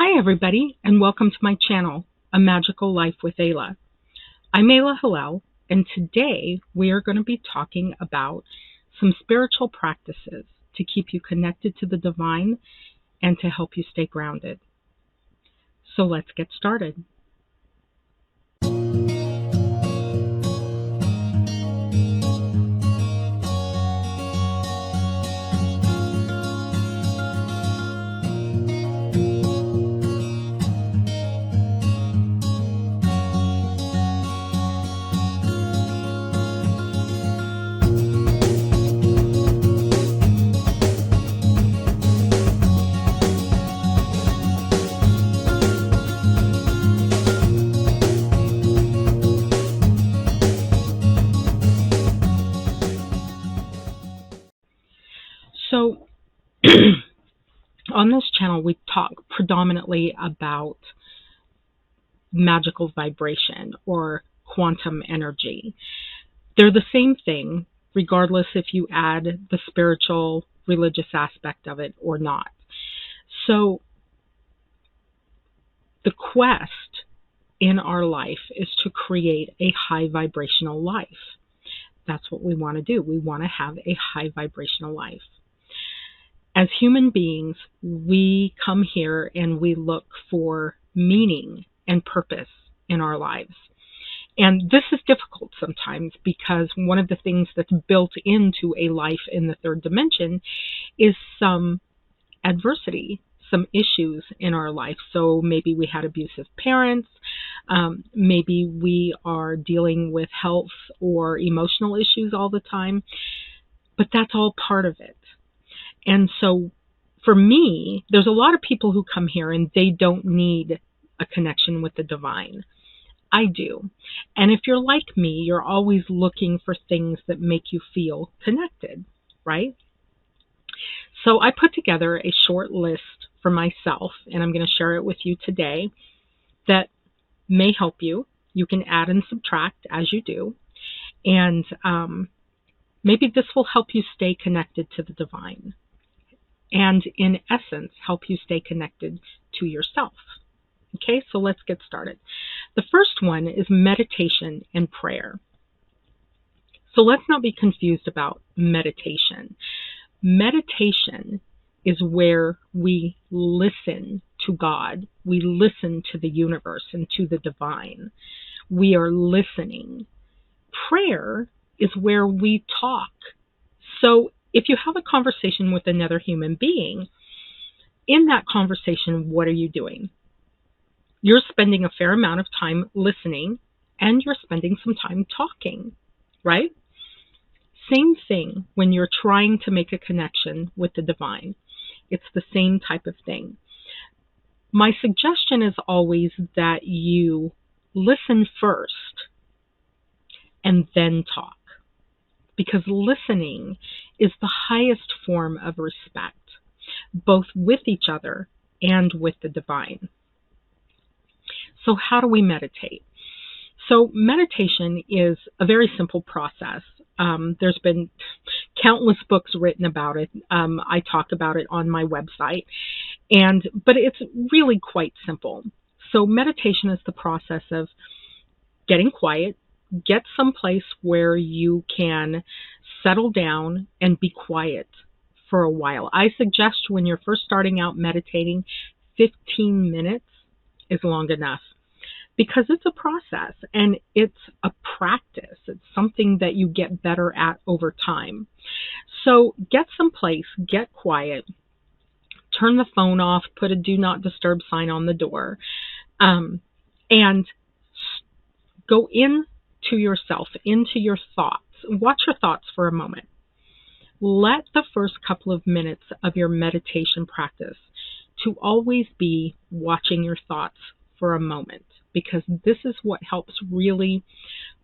Hi everybody and welcome to my channel, A Magical Life with Ayla. I'm Ayla Hillel and today we are going to be talking about some spiritual practices to keep you connected to the divine and to help you stay grounded. So let's get started. So on this channel we talk predominantly about magical vibration or quantum energy. They're the same thing regardless if you add the spiritual religious aspect of it or not. So the quest in our life is to create a high vibrational life. That's what we want to do. We want to have a high vibrational life. As human beings, we come here and we look for meaning and purpose in our lives. And this is difficult sometimes because one of the things that's built into a life in the third dimension is some adversity, some issues in our life. So maybe we had abusive parents, maybe we are dealing with health or emotional issues all the time, but that's all part of it. And so for me, there's a lot of people who come here and they don't need a connection with the divine. I do. And if you're like me, you're always looking for things that make you feel connected, right? So I put together a short list for myself, and I'm going to share it with you today that may help you. You can add and subtract as you do. And maybe this will help you stay connected to the divine. And in essence, help you stay connected to yourself. Okay, so let's get started. The first one is meditation and prayer. So let's not be confused about meditation. Meditation is where we listen to God. We listen to the universe and to the divine. We are listening. Prayer is where we talk. So if you have a conversation with another human being, in that conversation, what are you doing? You're spending a fair amount of time listening and you're spending some time talking, right? Same thing when you're trying to make a connection with the divine. It's the same type of thing. My suggestion is always that you listen first and then talk, because listening is the highest form of respect, both with each other and with the divine. So how do we meditate? So meditation is a very simple process. There's been countless books written about it. I talk about it on my website, but it's really quite simple. So meditation is the process of getting quiet, get someplace where you can settle down and be quiet for a while. I suggest when you're first starting out meditating, 15 minutes is long enough, because it's a process and it's a practice. It's something that you get better at over time. So get someplace, get quiet, turn the phone off, put a do not disturb sign on the door, and go into yourself, into your thoughts. Watch your thoughts for a moment. Let the first couple of minutes of your meditation practice to always be watching your thoughts for a moment, because this is what helps really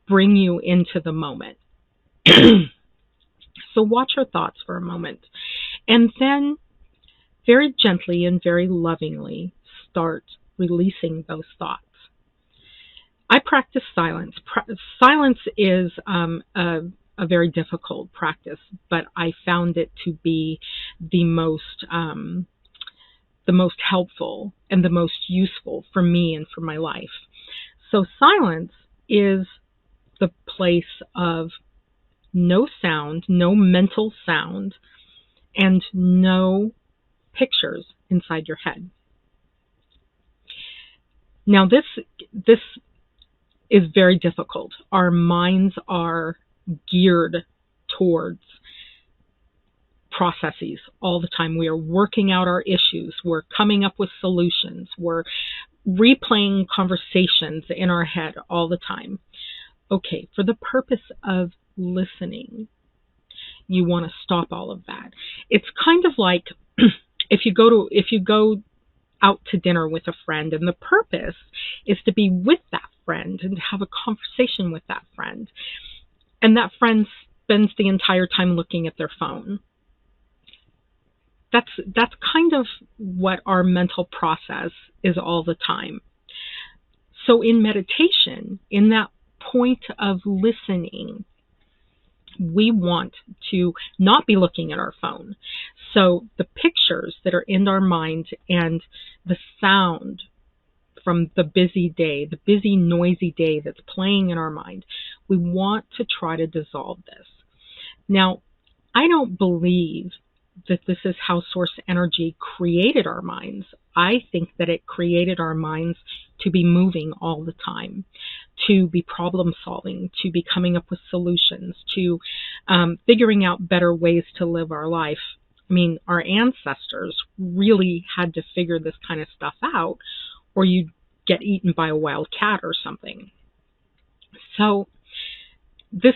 bring you into the moment. So watch your thoughts for a moment, and then very gently and very lovingly start releasing those thoughts. I practice silence. Silence is a very difficult practice, but I found it to be the most the most helpful and the most useful for me and for my life. So silence is the place of no sound, no mental sound, and no pictures inside your head. Now this is very difficult. Our minds are geared towards processes all the time. We are working out our issues. We're coming up with solutions. We're replaying conversations in our head all the time. Okay, for the purpose of listening, you want to stop all of that. It's kind of like if you go out to dinner with a friend and the purpose is to be with that friend and to have a conversation with that friend, and that friend spends the entire time looking at their phone. That's kind of what our mental process is all the time. So in meditation, in that point of listening, we want to not be looking at our phone. So the pictures that are in our mind and the sound from the busy day, the busy, noisy day that's playing in our mind, we want to try to dissolve this. Now, I don't believe that this is how source energy created our minds. I think that it created our minds to be moving all the time, to be problem solving, to be coming up with solutions, to figuring out better ways to live our life. I mean, our ancestors really had to figure this kind of stuff out, or you'd get eaten by a wild cat or something. So this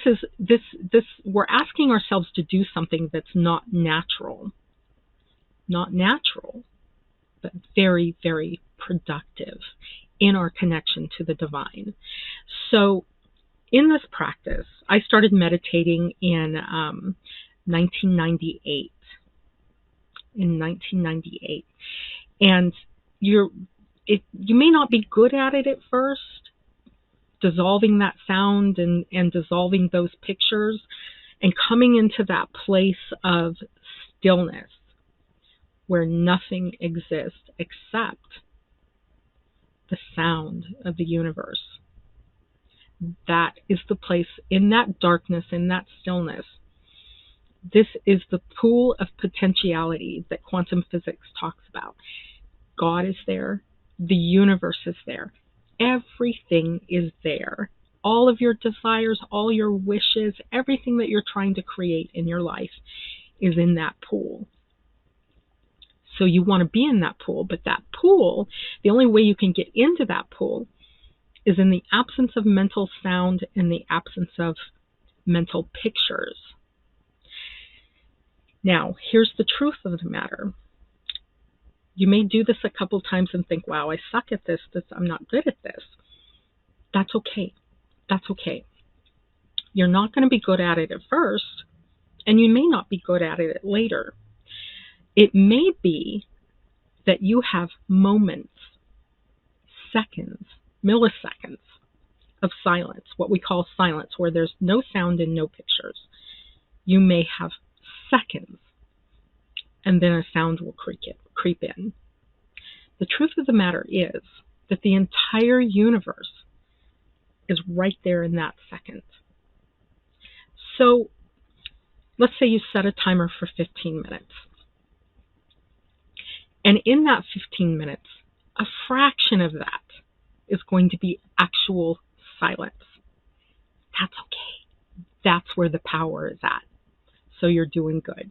we're asking ourselves to do something that's not natural, but very, very productive in our connection to the divine. So in this practice, I started meditating in 1998. And you may not be good at it at first, dissolving that sound and dissolving those pictures and coming into that place of stillness where nothing exists except the sound of the universe. That is the place, in that darkness, in that stillness. This is the pool of potentiality that quantum physics talks about. God is there. The universe is there. Everything is there. All of your desires, all your wishes, everything that you're trying to create in your life is in that pool. So you want to be in that pool, but that pool, the only way you can get into that pool is in the absence of mental sound and the absence of mental pictures. Now, here's the truth of the matter. You may do this a couple times and think, wow, I suck at this. I'm not good at this. That's okay. That's okay. You're not going to be good at it at first, and you may not be good at it later. It may be that you have moments, seconds, milliseconds of silence, what we call silence, where there's no sound and no pictures. You may have seconds, and then a sound will creep in. The truth of the matter is that the entire universe is right there in that second. So let's say you set a timer for 15 minutes. And in that 15 minutes, a fraction of that is going to be actual silence. That's okay. That's where the power is at. So you're doing good.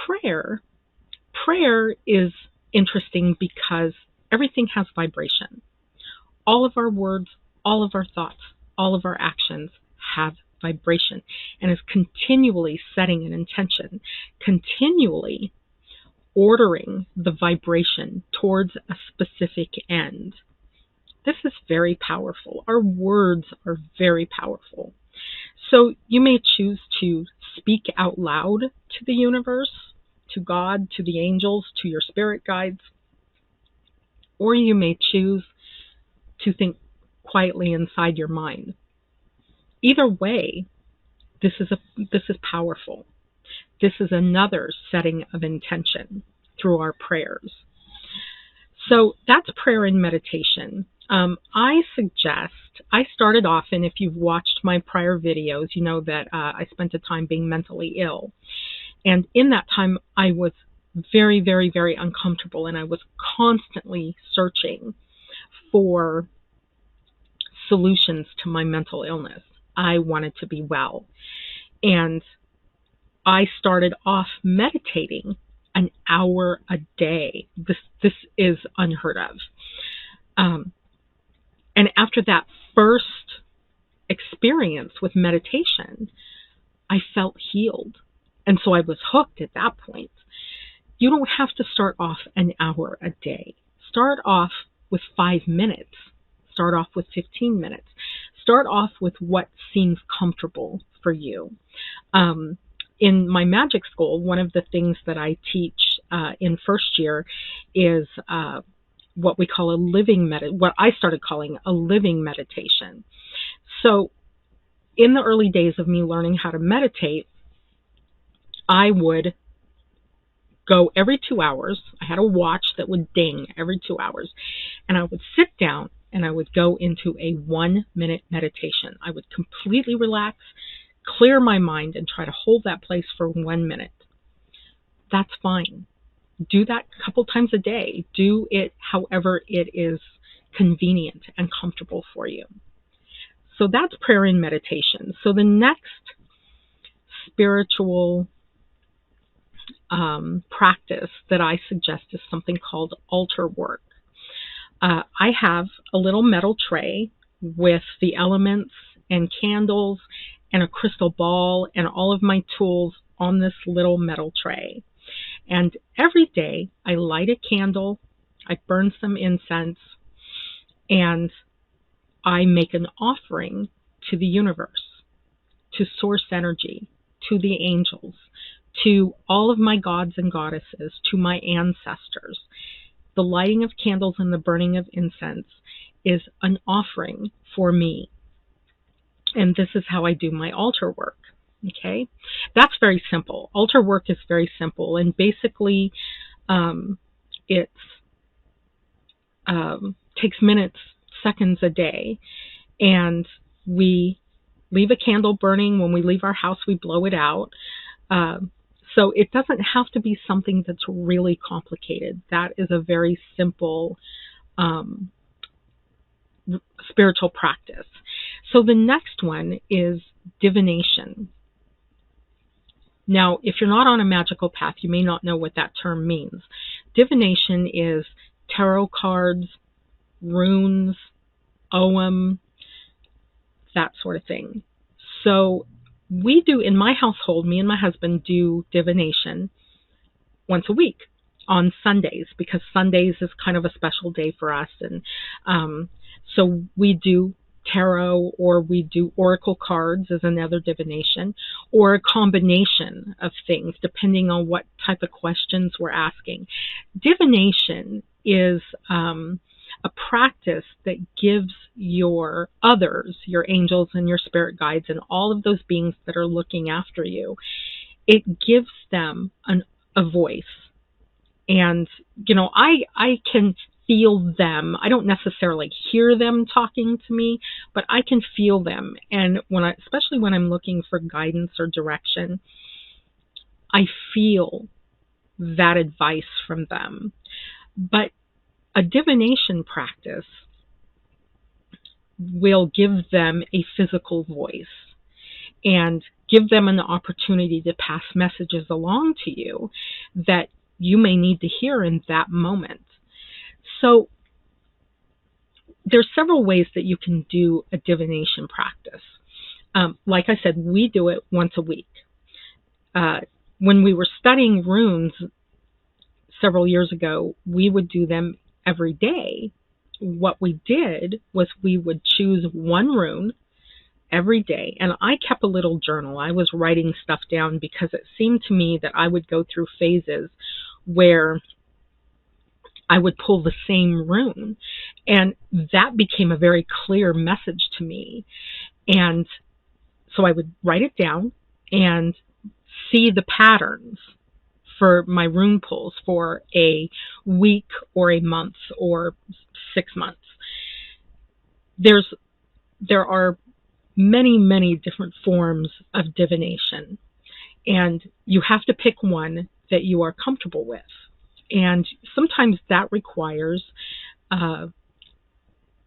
Prayer is interesting because everything has vibration. All of our words, all of our thoughts, all of our actions have vibration and is continually setting an intention, continually ordering the vibration towards a specific end. This is very powerful. Our words are very powerful. So you may choose to speak out loud to the universe, to God, to the angels, to your spirit guides, or you may choose to think quietly inside your mind. Either way, this is powerful. This is another setting of intention through our prayers. So that's prayer and meditation. I started off, and if you've watched my prior videos, you know that I spent a time being mentally ill. And in that time, I was very, very, very uncomfortable, and I was constantly searching for solutions to my mental illness. I wanted to be well. And I started off meditating an hour a day. This is unheard of. And after that first experience with meditation, I felt healed. And so I was hooked at that point. You don't have to start off an hour a day. Start off with 5 minutes. Start off with 15 minutes. Start off with what seems comfortable for you. In my magic school, one of the things that I teach in first year is what we call what I started calling a living meditation. So in the early days of me learning how to meditate, I would go every 2 hours. I had a watch that would ding every 2 hours. And I would sit down and I would go into a 1-minute meditation. I would completely relax, clear my mind, and try to hold that place for 1 minute. That's fine. Do that a couple times a day. Do it however it is convenient and comfortable for you. So that's prayer and meditation. So the next spiritual practice that I suggest is something called altar work. I have a little metal tray with the elements and candles and a crystal ball and all of my tools on this little metal tray. And every day I light a candle, I burn some incense, and I make an offering to the universe, to source energy, to the angels, to all of my gods and goddesses, to my ancestors. The lighting of candles and the burning of incense is an offering for me. And this is how I do my altar work. Okay? That's very simple. Altar work is very simple. And basically, it takes minutes, seconds a day. And we leave a candle burning. When we leave our house, we blow it out. So it doesn't have to be something that's really complicated. That is a very simple spiritual practice. So the next one is divination. Now, if you're not on a magical path, you may not know what that term means. Divination is tarot cards, runes, Ogham, that sort of thing. So we do, in my household, me and my husband do divination once a week on Sundays, because Sundays is kind of a special day for us. And so we do tarot, or we do oracle cards as another divination, or a combination of things depending on what type of questions we're asking. Divination is a practice that gives your others, your angels and your spirit guides and all of those beings that are looking after you, it gives them a voice. And, you know, I can feel them. I don't necessarily hear them talking to me, but I can feel them. And especially when I'm looking for guidance or direction, I feel that advice from them. But a divination practice will give them a physical voice and give them an opportunity to pass messages along to you that you may need to hear in that moment. So there's several ways that you can do a divination practice. Like I said, we do it once a week. When we were studying runes several years ago, we would do them every day. What we did was we would choose one rune every day, and I kept a little journal. I was writing stuff down because it seemed to me that I would go through phases where I would pull the same rune, and that became a very clear message to me. And so I would write it down and see the patterns for my rune pulls for a week or a month or 6 months. There are many, many different forms of divination, and you have to pick one that you are comfortable with. And sometimes that requires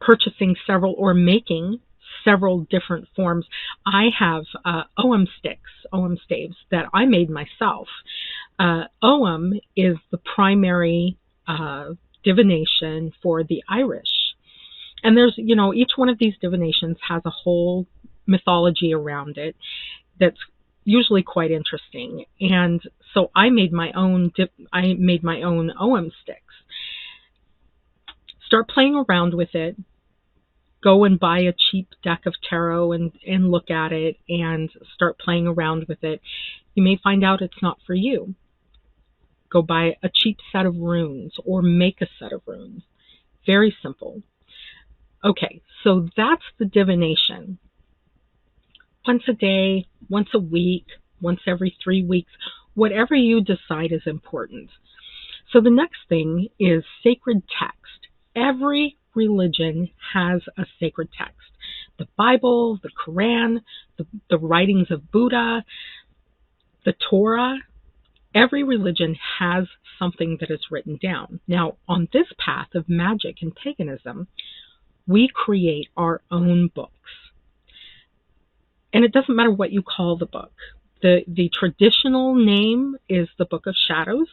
purchasing several or making several different forms. I have Ogham sticks, Ogham staves that I made myself. Ogham is the primary divination for the Irish. And there's, each one of these divinations has a whole mythology around it that's usually quite interesting. And so I made my own Ogham sticks. Start playing around with it. Go and buy a cheap deck of tarot and look at it and start playing around with it. You may find out it's not for you. Go buy a cheap set of runes or make a set of runes. Very simple. Okay, so that's the divination. Once a day, once a week, once every 3 weeks, whatever you decide is important. So the next thing is sacred text. Every religion has a sacred text. The Bible, the Quran, the writings of Buddha, the Torah. Every religion has something that is written down. Now, on this path of magic and paganism, we create our own books. And it doesn't matter what you call the book. The traditional name is the Book of Shadows.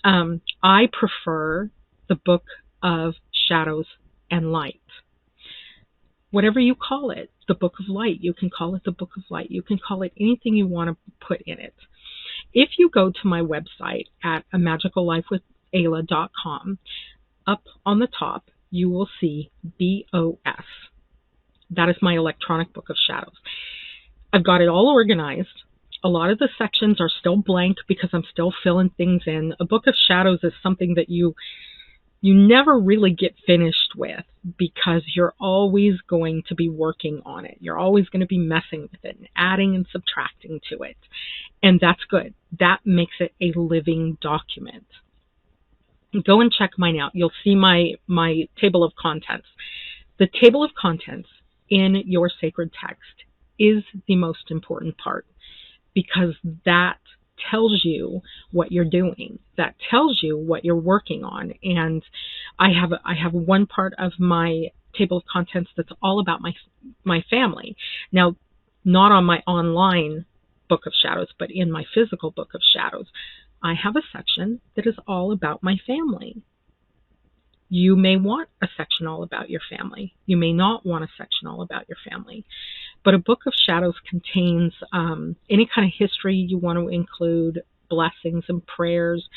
I prefer the Book of Shadows and Light. Whatever you call it, the Book of Light, you can call it the Book of Light. You can call it anything you want to put in it. If you go to my website at amagicallifewithayla.com, up on the top, you will see BOS. That is my electronic Book of Shadows. I've got it all organized. A lot of the sections are still blank because I'm still filling things in. A Book of Shadows is something that you never really get finished with because you're always going to be working on it. You're always going to be messing with it and adding and subtracting to it. And that's good. That makes it a living document. Go and check mine out. You'll see my table of contents. The table of contents in your sacred text is the most important part because that tells you what you're doing. That tells you what you're working on. And I have one part of my table of contents that's all about my family. Now, not on my online Book of Shadows, but in my physical Book of Shadows, I have a section that is all about my family. You may want a section all about your family. You may not want a section all about your family. But a Book of Shadows contains any kind of history you want to include, blessings and prayers,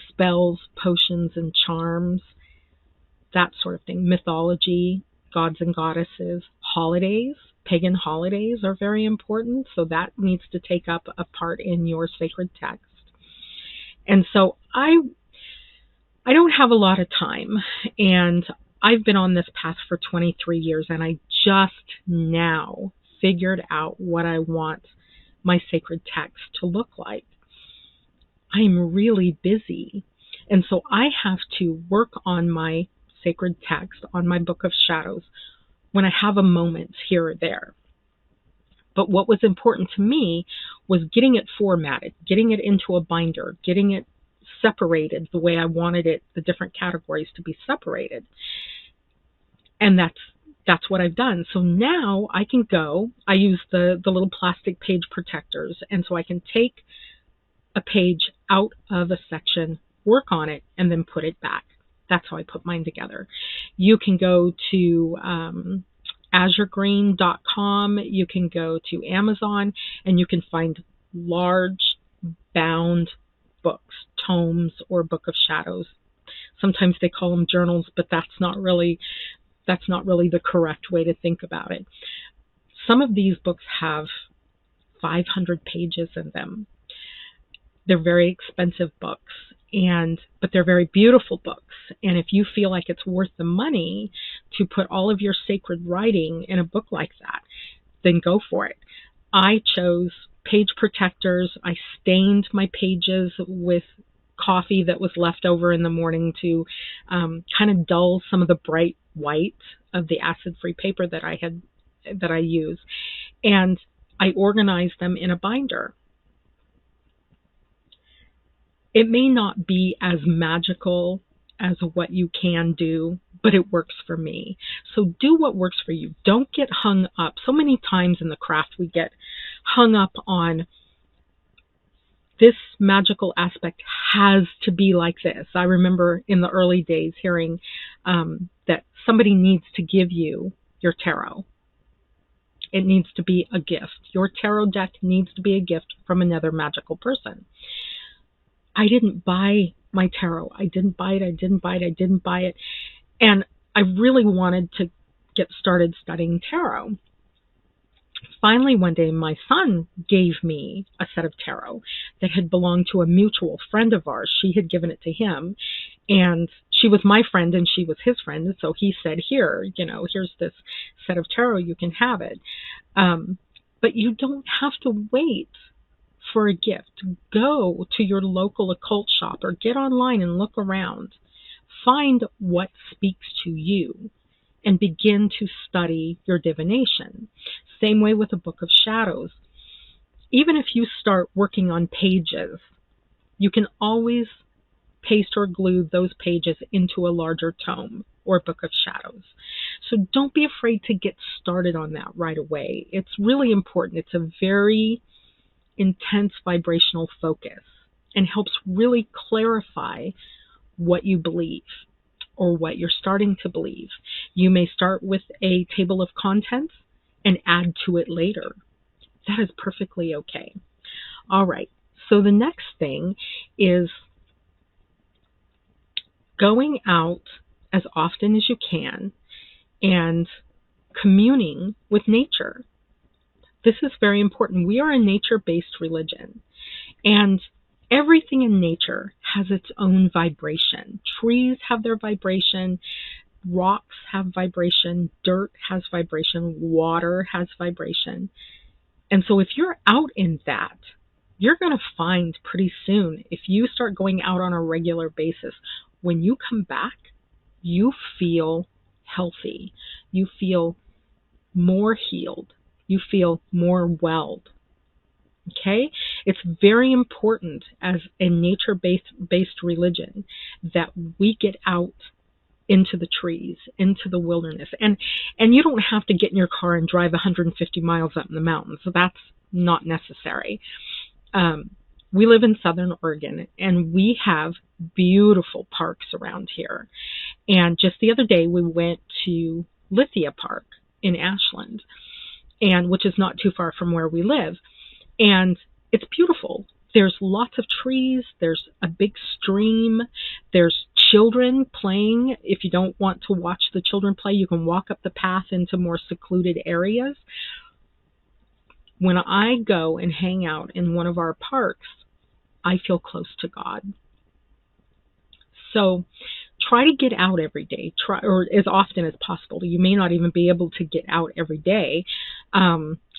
spells, potions and charms, that sort of thing. Mythology, gods and goddesses, holidays. Pagan holidays are very important, so that needs to take up a part in your sacred text. And so I don't have a lot of time, and I've been on this path for 23 years, and I just now figured out what I want my sacred text to look like. I'm really busy, and so I have to work on my sacred text, on my Book of Shadows, when I have a moment here or there. But what was important to me was getting it formatted, getting it into a binder, getting it separated the way I wanted it, the different categories to be separated. And that's what I've done. So now I can go, I use the little plastic page protectors, and so I can take a page out of a section, work on it, and then put it back. That's how I put mine together. You can go to azuregreen.com, you can go to Amazon, and you can find large bound books, tomes, or Book of Shadows. Sometimes they call them journals, but that's not really the correct way to think about it. Some of these books have 500 pages in them. They're very expensive books, but they're very beautiful books. And if you feel like it's worth the money to put all of your sacred writing in a book like that, then go for it. I chose page protectors. I stained my pages with coffee that was left over in the morning to kind of dull some of the bright white of the acid-free paper that I use. And I organized them in a binder. It may not be as magical as what you can do, but it works for me. So do what works for you. Don't get hung up. So many times in the craft we get hung up on this magical aspect has to be like this. I remember in the early days hearing that somebody needs to give you your tarot. It needs to be a gift. Your tarot deck needs to be a gift from another magical person. I didn't buy my tarot. I didn't buy it. And I really wanted to get started studying tarot. Finally, one day, my son gave me a set of tarot that had belonged to a mutual friend of ours. She had given it to him, and she was my friend and she was his friend. And so he said, here's this set of tarot, you can have it. But you don't have to wait for a gift. Go to your local occult shop or get online and look around. Find what speaks to you and begin to study your divination. Same way with a book of shadows. Even if you start working on pages, you can always paste or glue those pages into a larger tome or book of shadows. So don't be afraid to get started on that right away. It's really important. It's a very intense vibrational focus and helps really clarify what you believe or what you're starting to believe. You may start with a table of contents and add to it later. That is perfectly okay. All right, so the next thing is going out as often as you can and communing with nature. This is very important. We are a nature-based religion, and everything in nature has its own vibration. Trees have their vibration, rocks have vibration, dirt has vibration, water has vibration. And so if you're out in that, you're going to find pretty soon, if you start going out on a regular basis, when you come back, you feel healthy. You feel more healed. You feel more welled. Okay? It's very important as a nature-based religion that we get out into the trees, into the wilderness. And you don't have to get in your car and drive 150 miles up in the mountains. So that's not necessary. We live in Southern Oregon, and we have beautiful parks around here. And just the other day, we went to Lithia Park in Ashland, and which is not too far from where we live. And it's beautiful. There's lots of trees. There's a big stream. There's children playing. If you don't want to watch the children play, you can walk up the path into more secluded areas. When I go and hang out in one of our parks, I feel close to God. So try to get out every day, or as often as possible. You may not even be able to get out every day.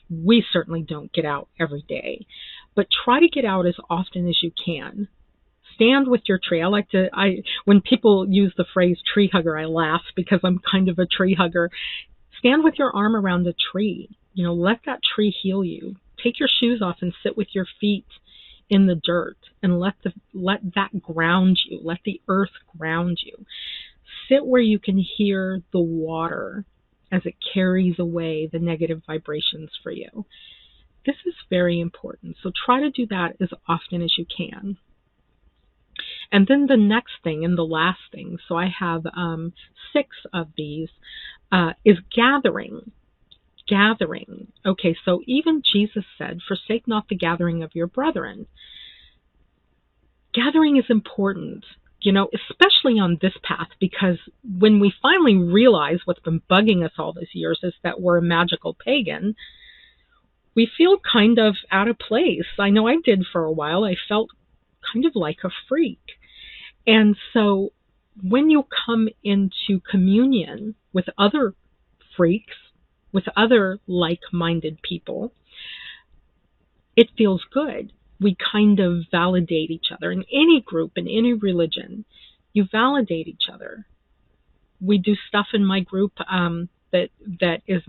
We certainly don't get out every day, but try to get out as often as you can. Stand with your tree. When people use the phrase tree hugger, I laugh because I'm kind of a tree hugger. Stand with your arm around a tree. Let that tree heal you. Take your shoes off and sit with your feet in the dirt and let that ground you. Let the earth ground you. Sit where you can hear the water as it carries away the negative vibrations for you. This is very important. So try to do that as often as you can. And then the next thing and the last thing, so I have 6 of these, is gathering. Gathering. Okay, so even Jesus said, forsake not the gathering of your brethren. Gathering is important, especially on this path, because when we finally realize what's been bugging us all these years is that we're a magical pagan, we feel kind of out of place. I know I did for a while. I felt kind of like a freak. And so when you come into communion with other freaks, with other like-minded people, it feels good. We kind of validate each other. In any group, in any religion, you validate each other. We do stuff in my group that is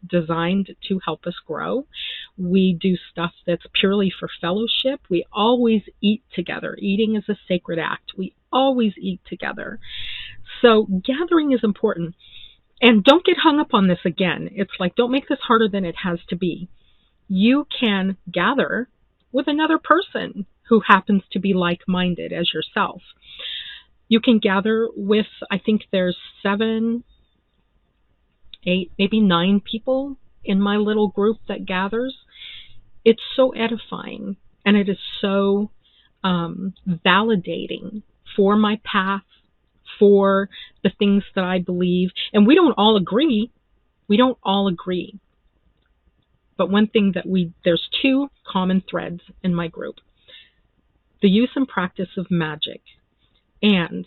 designed to help us grow. We do stuff that's purely for fellowship. We always eat together. Eating is a sacred act. We always eat together. So gathering is important. And don't get hung up on this again. It's like, don't make this harder than it has to be. You can gather with another person who happens to be like-minded as yourself. You can gather with, I think there's 7, 8, maybe 9 people in my little group that gathers. It's so edifying, and it is so validating for my path, for the things that I believe. And we don't all agree. We don't all agree. But one thing that there's 2 common threads in my group: the use and practice of magic and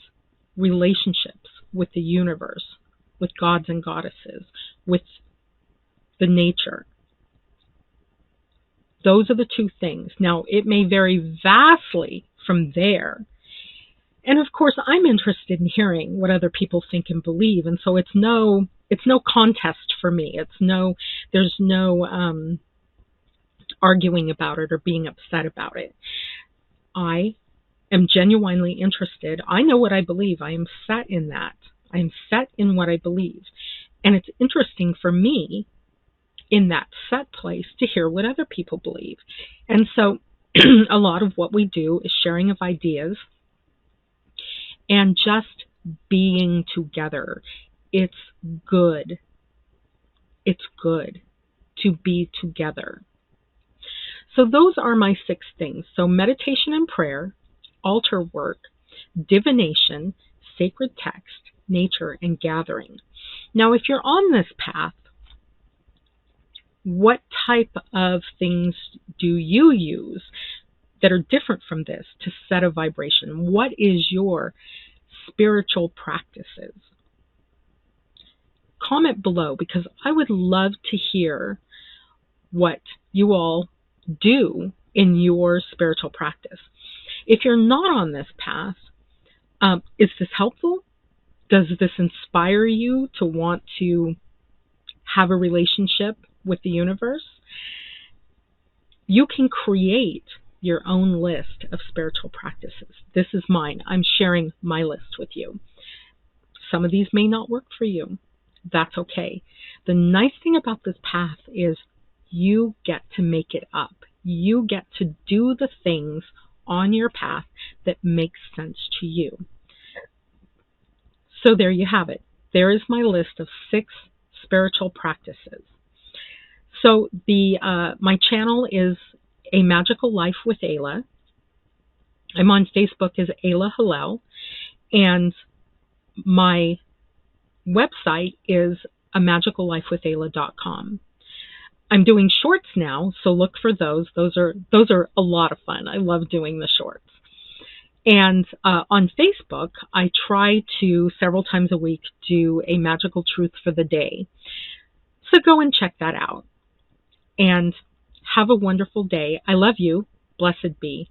relationships with the universe, with gods and goddesses, with the nature. Those are the 2 things. Now, it may vary vastly from there. And of course, I'm interested in hearing what other people think and believe. And so it's no contest for me. There's no arguing about it or being upset about it. I am genuinely interested. I know what I believe. I am set in that. I am set in what I believe. And it's interesting for me in that set place to hear what other people believe. And so a lot of what we do is sharing of ideas and just being together. It's good. It's good to be together. So those are my 6 things. So meditation and prayer, altar work, divination, sacred text, nature, and gathering. Now, if you're on this path, what type of things do you use that are different from this to set a vibration? What is your spiritual practices? Comment below, because I would love to hear what you all do in your spiritual practice. If you're not on this path, is this helpful? Does this inspire you to want to have a relationship with the universe? You can create your own list of spiritual practices. This is mine. I'm sharing my list with you. Some of these may not work for you. That's okay. The nice thing about this path is you get to make it up. You get to do the things on your path that make sense to you. So there you have it. There is my list of 6 spiritual practices. So my channel is A Magical Life with Ayla. I'm on Facebook as Ayla Hillel, and my website is amagicallifewithayla.com. I'm doing shorts now, so look for those. Those are a lot of fun. I love doing the shorts. And on Facebook, I try to, several times a week, do a magical truth for the day. So go and check that out. And have a wonderful day. I love you. Blessed be.